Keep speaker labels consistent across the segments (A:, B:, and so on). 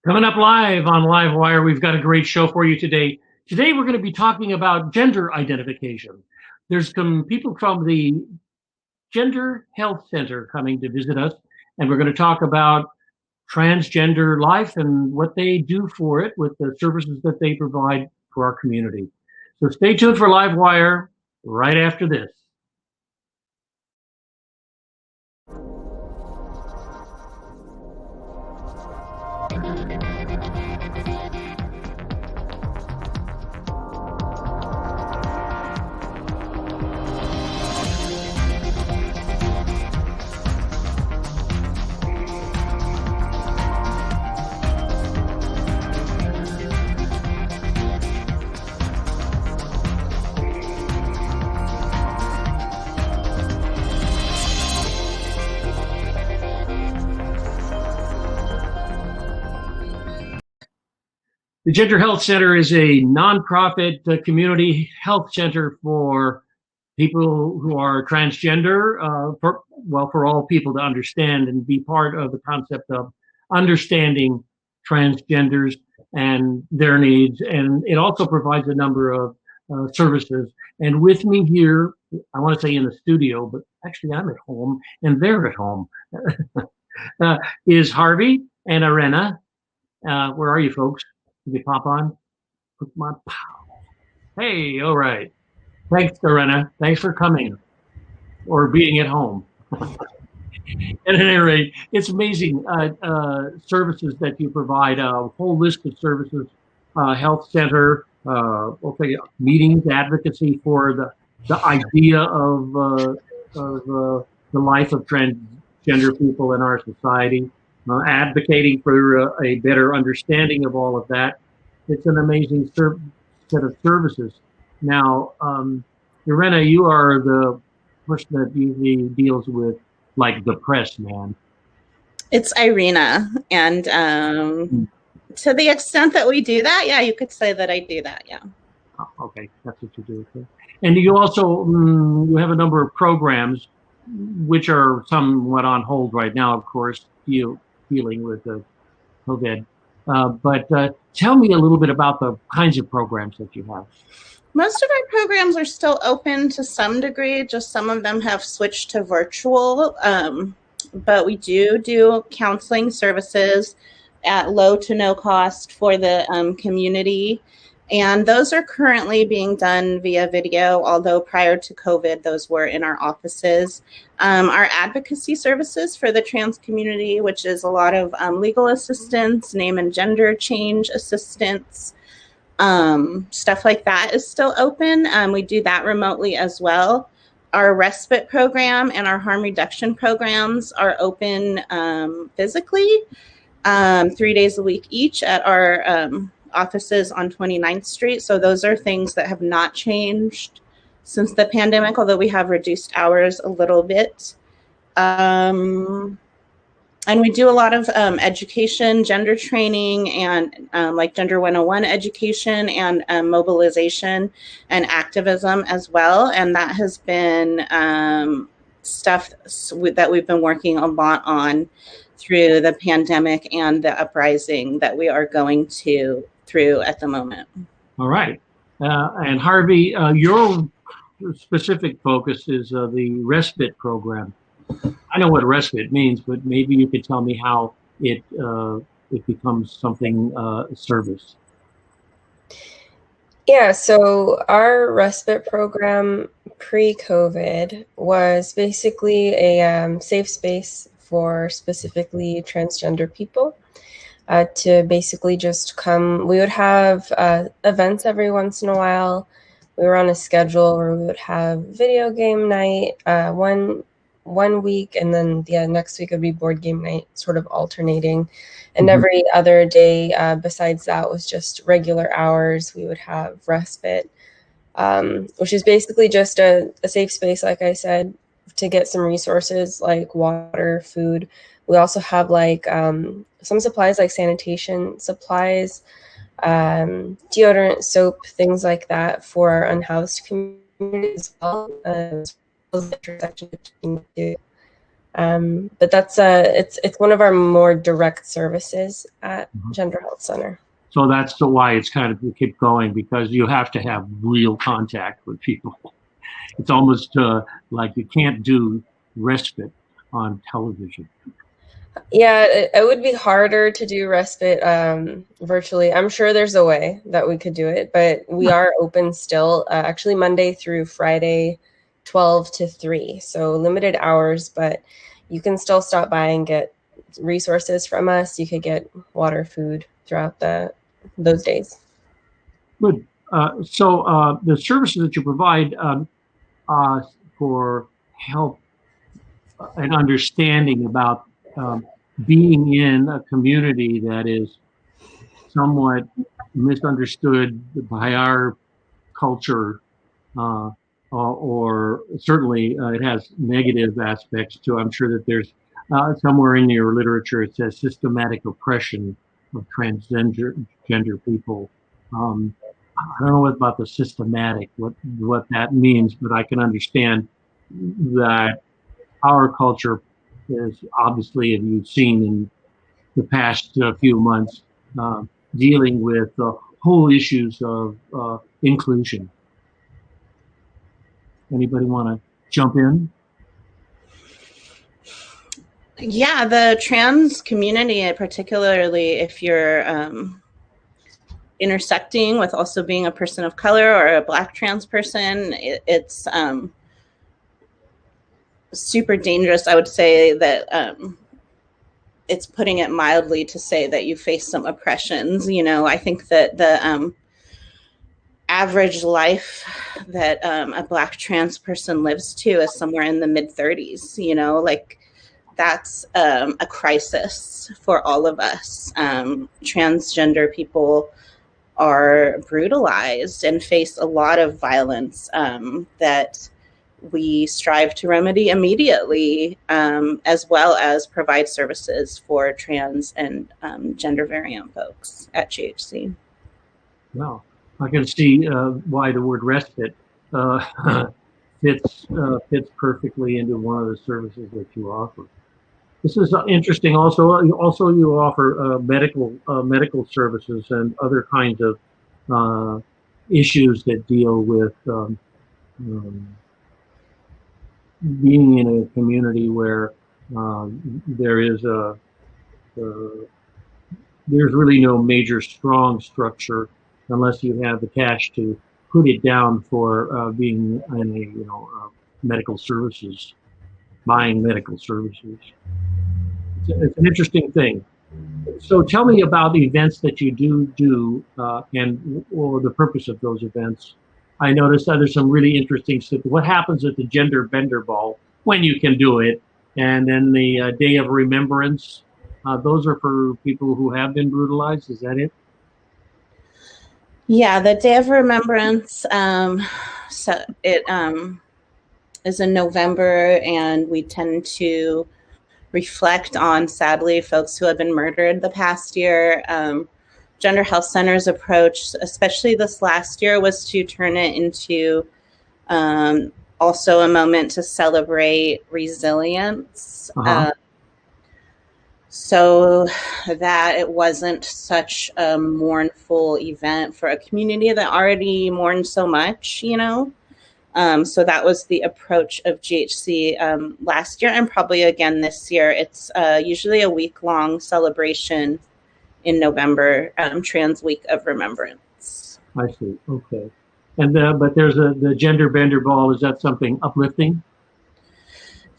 A: Coming up live on LiveWire, we've got a great show for you today. Today, we're going to be talking about gender identification. There's some people from the Gender Health Center coming to visit us, and we're going to talk about transgender life and what they do for it with the services that they provide for our community. So stay tuned for LiveWire right after this. The Gender Health Center is a nonprofit community health center for people who are transgender, for all people to understand and be part of the concept of understanding transgenders and their needs. And it also provides a number of services. And with me here, I want to say in the studio, but actually I'm at home and they're at home, is Harvey and Arena. Where are you folks? Did they pop on? Hey, all right. Thanks, Arena. Thanks for coming or being at home. At any rate, it's amazing services that you provide, a whole list of services, health center, meetings, advocacy for the idea of the life of transgender people in our society, advocating for a better understanding of all of that. It's an amazing set of services. Now, Irena, you are the person that usually deals with like the press, man.
B: It's Irina, and to the extent that we do that, yeah, you could say that I do that, yeah.
A: Oh, okay, that's what you do. Okay. And you also you have a number of programs, which are somewhat on hold right now, of course, dealing with the COVID. But tell me a little bit about the kinds of programs that you have.
B: Most of our programs are still open to some degree, just some of them have switched to virtual, but we do counseling services at low to no cost for the community. And those are currently being done via video, although prior to COVID, those were in our offices. Our advocacy services for the trans community, which is a lot of legal assistance, name and gender change assistance, stuff like that is still open. We do that remotely as well. Our respite program and our harm reduction programs are open physically 3 days a week each at our offices on 29th Street. So those are things that have not changed since the pandemic, although we have reduced hours a little bit. And we do a lot of education, gender training, and like Gender 101 education and mobilization and activism as well. And that has been stuff that we've been working a lot on through the pandemic and the uprising that we are going through at the moment.
A: All right. And Harvey, your specific focus is the respite program. I know what respite means, but maybe you could tell me how it becomes something service.
C: Yeah, so our respite program pre-COVID was basically a safe space for specifically transgender people to basically just come. We would have events every once in a while. We were on a schedule where we would have video game night one week, and then the next week would be board game night, sort of alternating. And every other day besides that was just regular hours. We would have respite, which is basically just a safe space, like I said, to get some resources like water, food. We also have like some supplies like sanitation supplies, deodorant, soap, things like that for our unhoused community as well. As the intersection between the two. But that's it's one of our more direct services at Gender Health Center.
A: So that's why it's kind of, you keep going, because you have to have real contact with people. It's almost like you can't do respite on television.
C: Yeah, it would be harder to do respite virtually. I'm sure there's a way that we could do it, but we are open still, actually Monday through Friday, 12 to 3. So limited hours, but you can still stop by and get resources from us. You could get water, food throughout those days.
A: Good. So the services that you provide for help and understanding about being in a community that is somewhat misunderstood by our culture, or certainly it has negative aspects too. I'm sure that there's somewhere in your literature it says systematic oppression of transgender people. I don't know what about the systematic, what that means, but I can understand that our culture is obviously, as you've seen in the past few months, dealing with whole issues of inclusion. Anybody want to jump in?
B: Yeah, the trans community, particularly if you're intersecting with also being a person of color or a Black trans person, it's super dangerous. I would say that it's putting it mildly to say that you face some oppressions. You know, I think that the average life that a Black trans person lives to is somewhere in the mid-30s, you know, like that's a crisis for all of us. Transgender people are brutalized and face a lot of violence that we strive to remedy immediately, as well as provide services for trans and gender variant folks at GHC.
A: Well, I can see why the word respite fits perfectly into one of the services that you offer. This is interesting. Also, you offer medical services and other kinds of issues that deal with being in a community where there's really no major strong structure unless you have the cash to put it down for being in a medical services, buying medical services. It's an interesting thing. So tell me about the events that you do or the purpose of those events. I noticed that there's some really interesting stuff. What happens at the Gender Bender Ball when you can do it? And then the Day of Remembrance. Those are for people who have been brutalized. Is that it?
B: Yeah, the Day of Remembrance. So it is in November, and we tend to reflect on, sadly, folks who have been murdered the past year. Gender Health Center's approach, especially this last year, was to turn it into also a moment to celebrate resilience. So that it wasn't such a mournful event for a community that already mourned so much, you know? So that was the approach of GHC last year, and probably again this year. It's usually a week-long celebration in November, Trans Week of Remembrance.
A: I see. Okay. And but there's the Gender Bender Ball. Is that something uplifting?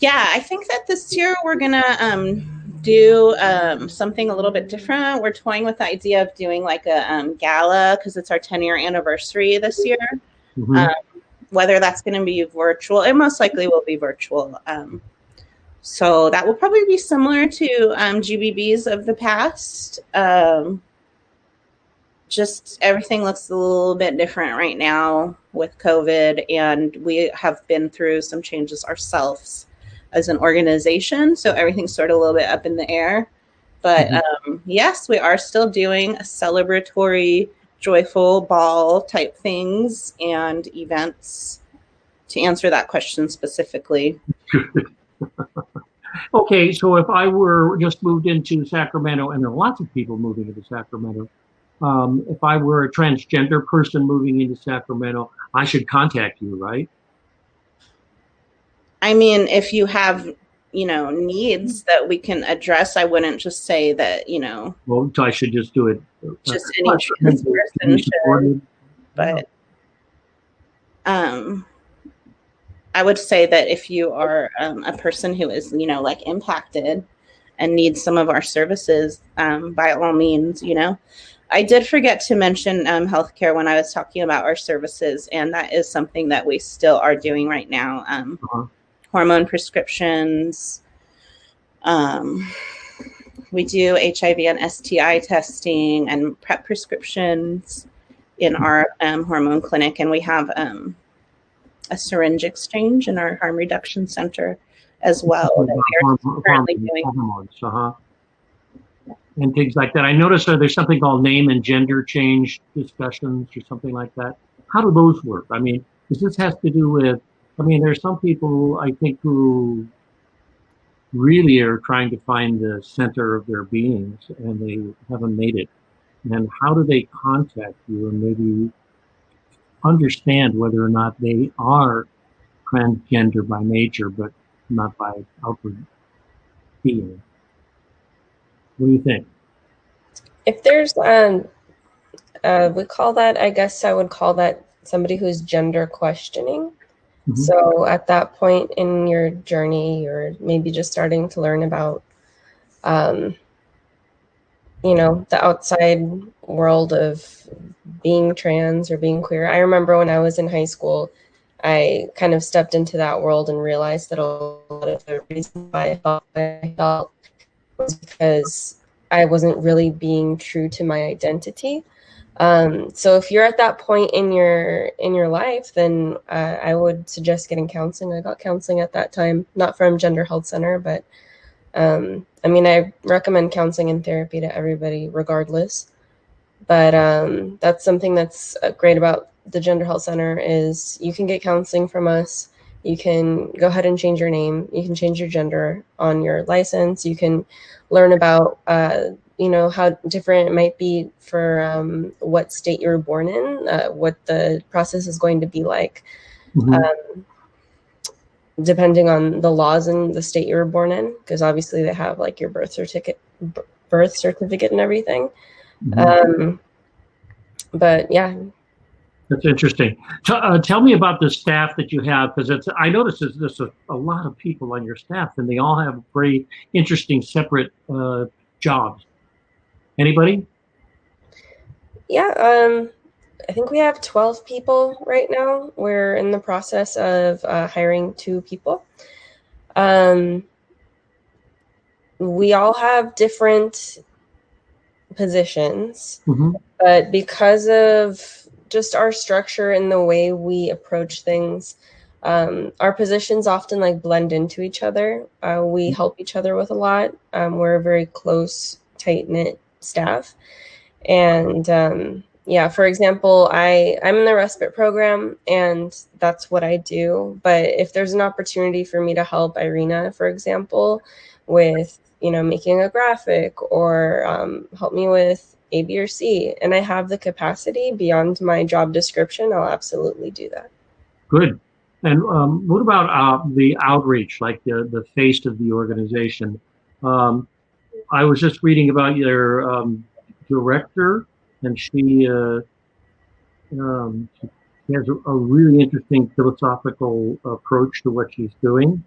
B: Yeah, I think that this year we're gonna do something a little bit different. We're toying with the idea of doing like a gala because it's our 10-year anniversary this year.
A: Mm-hmm.
B: Whether that's going to be virtual, it most likely will be virtual. So that will probably be similar to GBBs of the past. Just everything looks a little bit different right now with COVID, and we have been through some changes ourselves as an organization. So everything's sort of a little bit up in the air. But yes, we are still doing a celebratory, joyful ball type things and events to answer that question specifically.
A: Okay, so if I were just moved into Sacramento, and there are lots of people moving into Sacramento, if I were a transgender person moving into Sacramento, I should contact you, right?
B: I mean, if you have, needs that we can address, I wouldn't just say that,
A: Well, so I should just do it.
B: just any trans
A: To
B: person
A: be
B: should,
A: supported.
B: but I would say that if you are a person who is, like impacted and needs some of our services, by all means, I did forget to mention healthcare when I was talking about our services, and that is something that we still are doing right now. Hormone prescriptions. We do HIV and STI testing and PrEP prescriptions in our hormone clinic, and we have a syringe exchange in our harm reduction center as well. That we are currently doing.
A: Hormones, and things like that. I noticed there's something called name and gender change discussions or something like that. How do those work? I mean, because this has to do with, there's some people I think who really are trying to find the center of their beings and they haven't made it. And how do they contact you and maybe understand whether or not they are transgender by nature, but not by outward being? What do you think?
C: If there's, we call that, I guess I would call that somebody who's gender questioning. Mm-hmm. So at that point in your journey, you're maybe just starting to learn about, the outside world of being trans or being queer. I remember when I was in high school, I kind of stepped into that world and realized that a lot of the reason why I felt was because I wasn't really being true to my identity. So if you're at that point in your life, then I would suggest getting counseling. I got counseling at that time, not from Gender Health Center, but I recommend counseling and therapy to everybody regardless. But that's something that's great about the Gender Health Center is you can get counseling from us. You can go ahead and change your name. You can change your gender on your license. You can learn about, how different it might be for what state you were born in, what the process is going to be like, depending on the laws in the state you were born in, because obviously they have like your birth certificate and everything. But yeah.
A: That's interesting. Tell me about the staff that you have, because I noticed there's a lot of people on your staff, and they all have very interesting separate jobs. Anybody?
C: Yeah, I think we have 12 people right now. We're in the process of hiring 2 people. We all have different positions, but because of just our structure and the way we approach things, our positions often like blend into each other. We help each other with a lot. We're a very close, tight-knit staff. And for example, I'm in the respite program and that's what I do. But if there's an opportunity for me to help Irina, for example, with, making a graphic or help me with A, B, or C, and I have the capacity beyond my job description, I'll absolutely do that.
A: Good. And what about the outreach, like the face of the organization? I was just reading about your director, and she has a really interesting philosophical approach to what she's doing.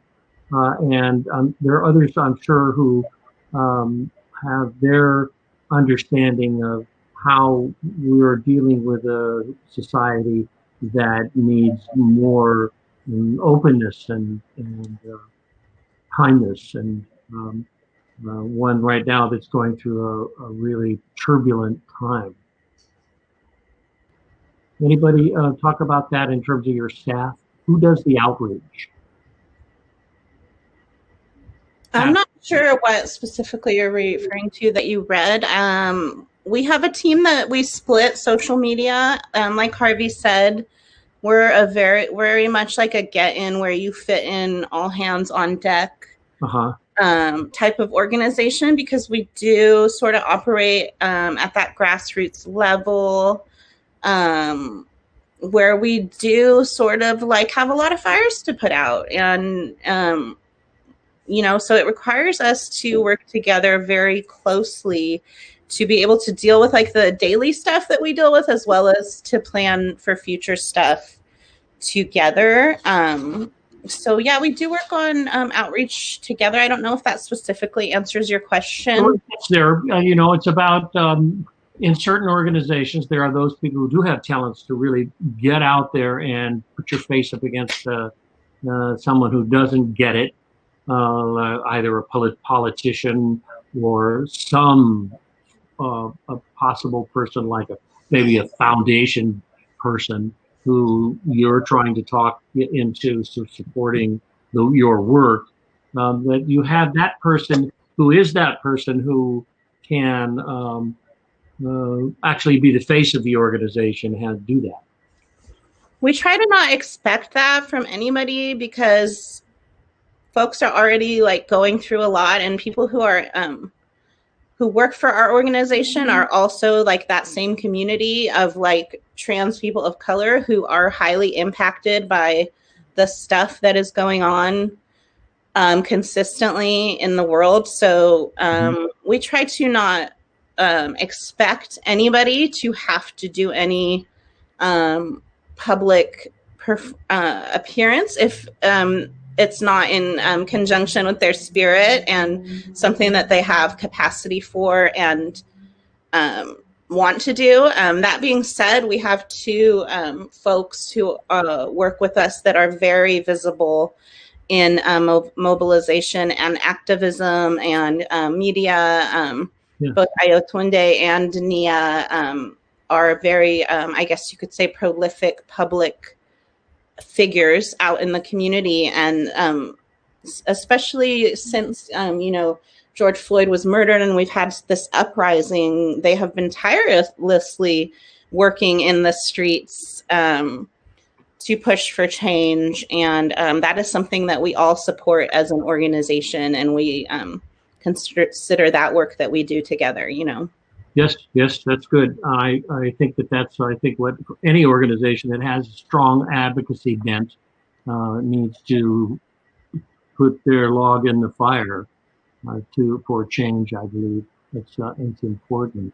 A: And there are others, I'm sure, who have their understanding of how we're dealing with a society that needs more openness and kindness, and one right now that's going through a really turbulent time. Anybody talk about that in terms of your staff? Who does the outreach?
B: I'm not sure what specifically you're referring to that you read. We have a team that we split social media. Like Harvey said, we're very much like a get-in where you fit in all hands on deck. type of organization, because we do sort of operate at that grassroots level, where we do sort of like have a lot of fires to put out. And, so it requires us to work together very closely to be able to deal with like the daily stuff that we deal with, as well as to plan for future stuff together. So yeah, we do work on outreach together. I don't know if that specifically answers your question.
A: It's there, it's about in certain organizations, there are those people who do have talents to really get out there and put your face up against someone who doesn't get it, either a politician or some a possible person like maybe a foundation person who you're trying to talk into supporting your work, that you have that person who is that person who can actually be the face of the organization and do that.
B: We try to not expect that from anybody, because folks are already like going through a lot, and people who are who work for our organization are also like that same community of like trans people of color who are highly impacted by the stuff that is going on consistently in the world. So we try to not expect anybody to have to do any public appearance if it's not in conjunction with their spirit and something that they have capacity for and want to do. That being said, we have two folks who work with us that are very visible in mobilization and activism and media. Both Ayotunde and Nia are very, I guess you could say, prolific public figures out in the community. And especially since, George Floyd was murdered and we've had this uprising, they have been tirelessly working in the streets to push for change. And that is something that we all support as an organization. And we consider that work that we do together,
A: Yes, that's good. I think that's what any organization that has a strong advocacy bent needs to put their log in the fire for change. I believe it's important.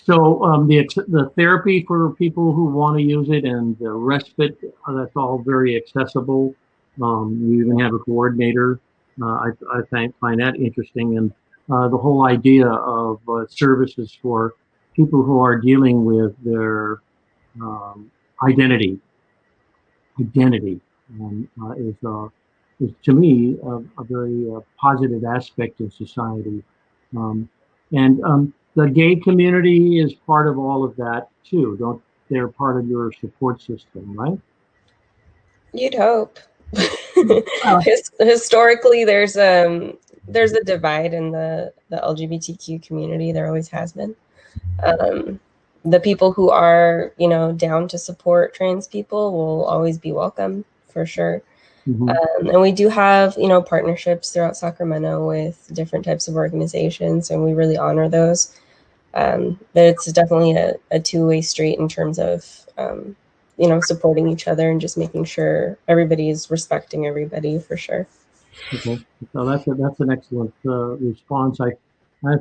A: So the therapy for people who want to use it and the respite, that's all very accessible. You even have a coordinator. I find that interesting, and the whole idea of services for people who are dealing with their identity is to me a very positive aspect of society, and the gay community is part of all of that too. They're part of your support system, right?
C: You'd hope. Historically, there's a divide in the LGBTQ community. There always has been. The people who are, down to support trans people will always be welcome, for sure. And we do have, partnerships throughout Sacramento with different types of organizations, and we really honor those. But it's definitely a two-way street in terms of, supporting each other and just making sure everybody is respecting everybody, for sure.
A: Okay, so that's an excellent response. I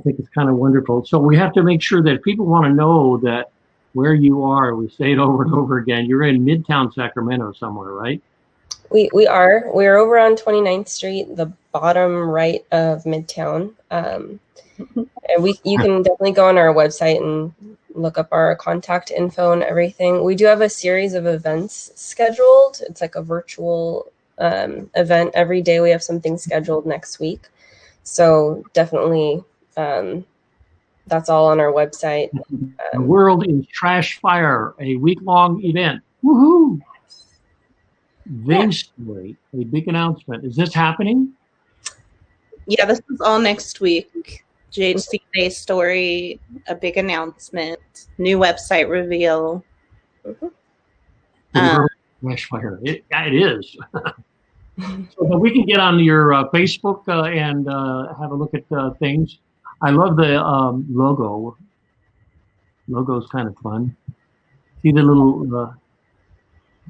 A: think it's kind of wonderful. So we have to make sure that people want to know that where you are. We say it over and over again. You're in Midtown Sacramento somewhere, right?
C: We are. We're over on 29th Street, the bottom right of Midtown. And you can definitely go on our website and look up our contact info and everything. We do have a series of events scheduled. It's like a virtual event every day. We have something scheduled next week. So definitely that's all on our website.
A: The World is Trash Fire, a week-long event. Woohoo! Vane Story, a big announcement. Is this happening?
B: Yeah, this is all next week. JHC Day Story, a big announcement, new website reveal.
A: Trash Fire. It is. So but we can get on your Facebook and have a look at things. I love the logo. Logo's kind of fun. See the little.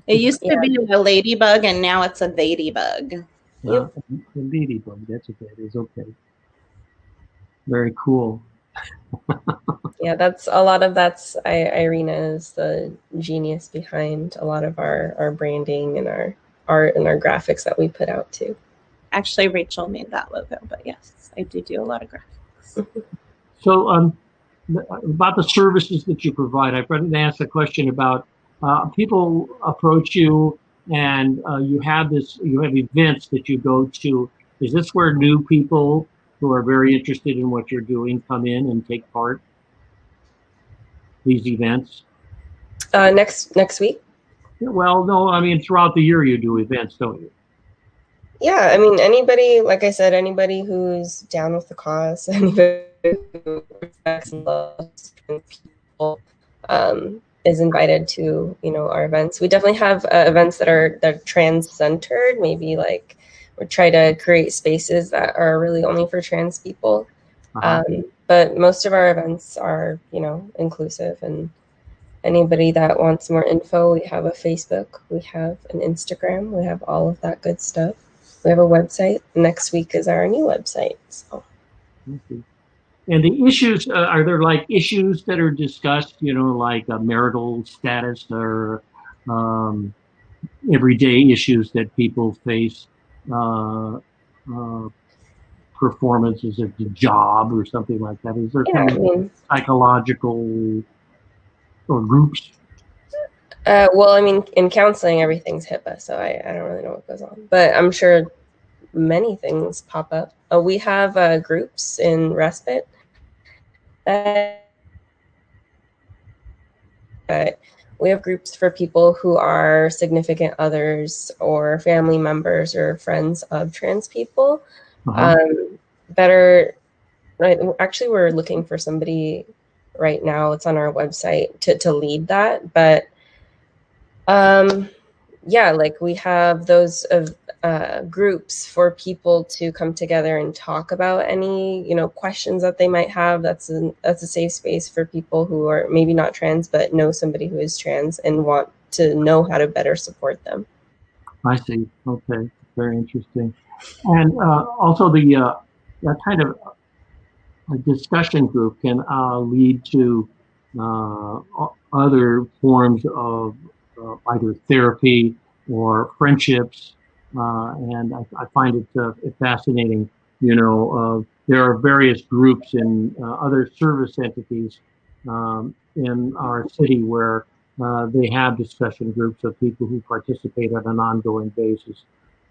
B: It used to be a ladybug, and now it's a ladybug.
C: Yep.
A: The ladybug. That's okay. It's okay. Very cool.
C: Yeah, that's a lot of Irina is the genius behind a lot of our branding and our art and our graphics that we put out too.
B: Actually, Rachel made that logo, but yes, I do a lot of graphics.
A: So about the services that you provide, I've wanted to ask a question about people approach you and you have events that you go to. Is this where new people who are very interested in what you're doing come in and take part? These events?
C: Next week?
A: Well, no, I mean, throughout the year you do events, don't you?
C: Yeah, I mean, anybody, like I said, anybody who's down with the cause, anybody who respects and loves people is invited to, our events. We definitely have events that are trans-centered, maybe like we try to create spaces that are really only for trans people. But most of our events are, inclusive, and anybody that wants more info, we have a Facebook, we have an Instagram, we have all of that good stuff. We have a website. Next week is our new website. So.
A: Okay. And the issues, are there like issues that are discussed, like marital status or everyday issues that people face, performances at the job or something like that? Is there kind of psychological or groups?
C: Well, I mean, in counseling, everything's HIPAA, so I don't really know what goes on. But I'm sure many things pop up. We have groups in respite. But we have groups for people who are significant others or family members or friends of trans people. Right. Actually, we're looking for somebody right now. It's on our website to lead that. But yeah, like we have those groups for people to come together and talk about any questions that they might have. That's a safe space for people who are maybe not trans but know somebody who is trans and want to know how to better support them.
A: I see. Okay, very interesting. And also the that kind of a discussion group can lead to other forms of either therapy or friendships. And I find it fascinating. There are various groups in other service entities in our city where they have discussion groups of people who participate on an ongoing basis.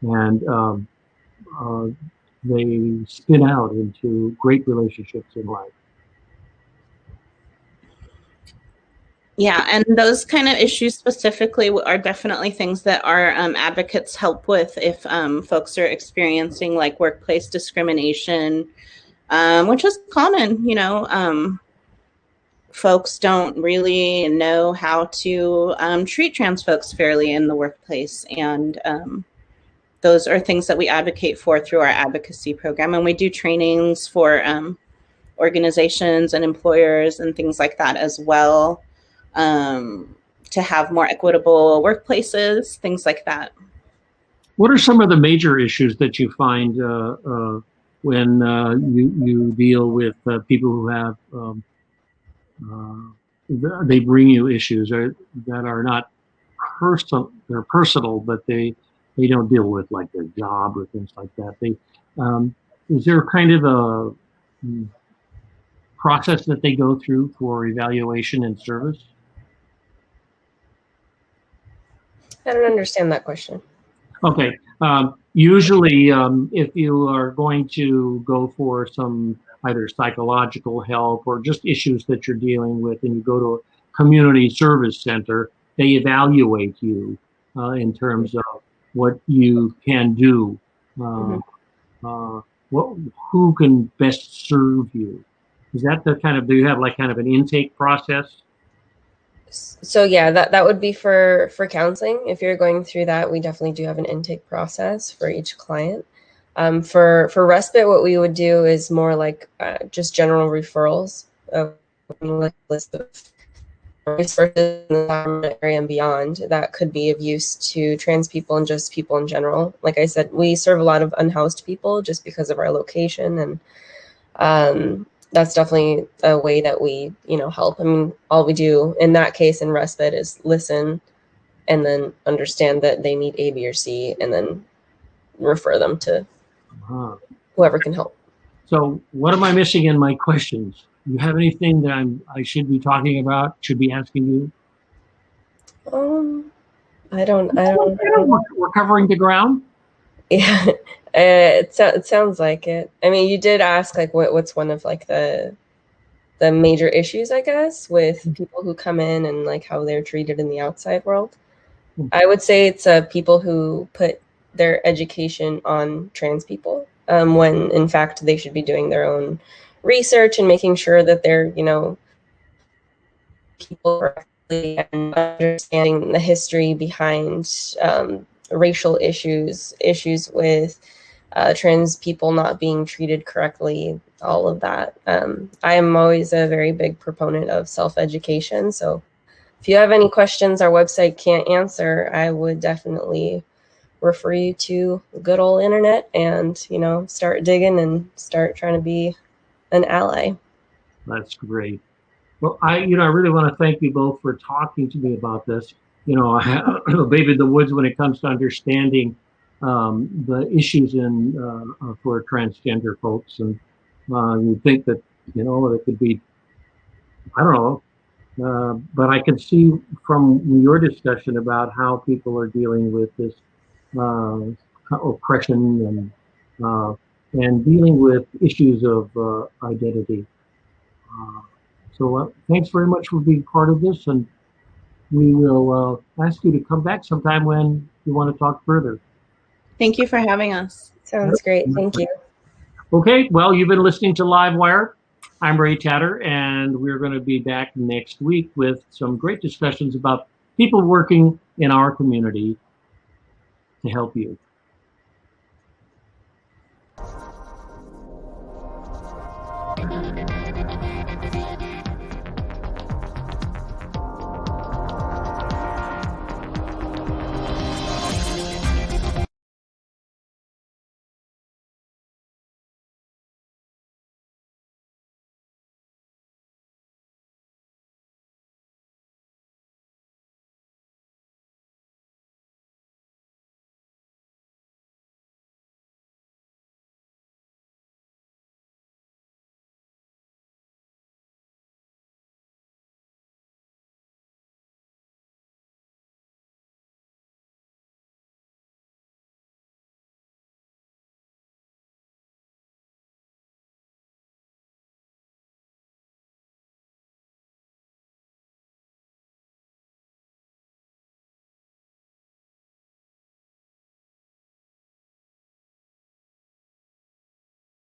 A: And they spin out into great relationships in life.
B: Yeah, and those kind of issues specifically are definitely things that our advocates help with if folks are experiencing like workplace discrimination, which is common. Folks don't really know how to treat trans folks fairly in the workplace, and those are things that we advocate for through our advocacy program. And we do trainings for organizations and employers and things like that as well, to have more equitable workplaces, things like that.
A: What are some of the major issues that you find when you deal with people who have, they bring you issues that are not personal, they're personal, but they don't deal with like their job or things like that. Is there kind of a process that they go through for evaluation and service?
C: I don't understand that question.
A: Okay. Usually, if you are going to go for some either psychological help or just issues that you're dealing with, and you go to a community service center, they evaluate you in terms of what you can do, who can best serve you. Is that the kind of, do you have like kind of an intake process?
C: So yeah, that would be for counseling. If you're going through that, we definitely do have an intake process for each client. For respite, what we would do is more like just general referrals of like a list of resources in the Sacramento area and beyond that could be of use to trans people and just people in general. Like I said, we serve a lot of unhoused people just because of our location, and that's definitely a way that we, help. I mean, all we do in that case in respite is listen and then understand that they need A, B, or C, and then refer them to whoever can help.
A: So what am I missing in my questions? You have anything that I should be talking about, should be asking you?
C: I don't.
A: We're covering the ground?
C: Yeah, it sounds like it. I mean, you did ask like what's one of like the major issues, I guess, with people who come in and like how they're treated in the outside world. I would say it's people who put their education on trans people when in fact they should be doing their own research and making sure that they're, people correctly and understanding the history behind racial issues with trans people not being treated correctly, all of that. I am always a very big proponent of self-education. So if you have any questions our website can't answer, I would definitely refer you to the good old internet and, start digging and start trying to be an ally.
A: That's great. Well, I really want to thank you both for talking to me about this. I'm a baby in the woods when it comes to understanding the issues for transgender folks, and you think that it could be, I don't know, but I can see from your discussion about how people are dealing with this oppression and dealing with issues of identity. So thanks very much for being part of this, and we will ask you to come back sometime when you want to talk further.
B: Thank you for having us.
C: Sounds great. Thank you.
A: Okay, well, you've been listening to LiveWire. I'm Ray Tatter, and we're going to be back next week with some great discussions about people working in our community to help you.